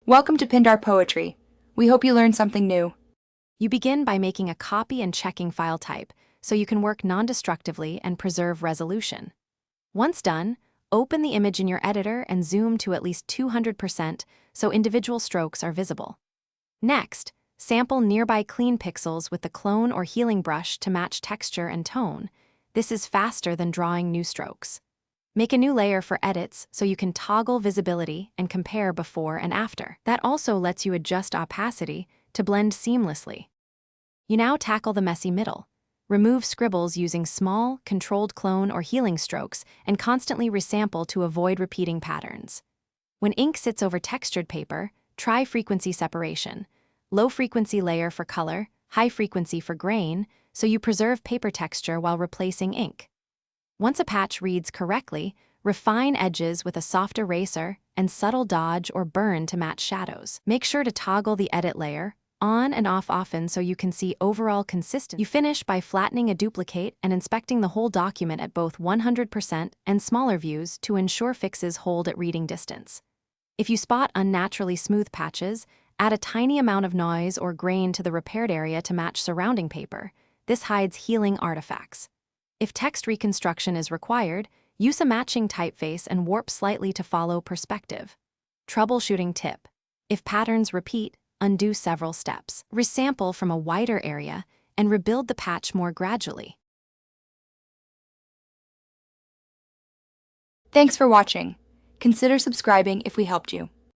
Welcome to Pindar Poetry. We hope you learned something new. You begin by making a copy and checking file type, so you can work non-destructively and preserve resolution. Once done, open the image in your editor and zoom to at least 200% so individual strokes are visible. Next, sample nearby clean pixels with the clone or healing brush to match texture and tone. This is faster than drawing new strokes. Make a new layer for edits so you can toggle visibility and compare before and after. That also lets you adjust opacity to blend seamlessly. You now tackle the messy middle. Remove scribbles using small, controlled clone or healing strokes and constantly resample to avoid repeating patterns. When ink sits over textured paper, try frequency separation. Low frequency layer for color, high frequency for grain, so you preserve paper texture while replacing ink. Once a patch reads correctly, refine edges with a soft eraser and subtle dodge or burn to match shadows. Make sure to toggle the edit layer on and off often so you can see overall consistency. You finish by flattening a duplicate and inspecting the whole document at both 100% and smaller views to ensure fixes hold at reading distance. If you spot unnaturally smooth patches, add a tiny amount of noise or grain to the repaired area to match surrounding paper. This hides healing artifacts. If text reconstruction is required, use a matching typeface and warp slightly to follow perspective. Troubleshooting tip: if patterns repeat, undo several steps. Resample from a wider area and rebuild the patch more gradually. Thanks for watching. Consider subscribing if we helped you.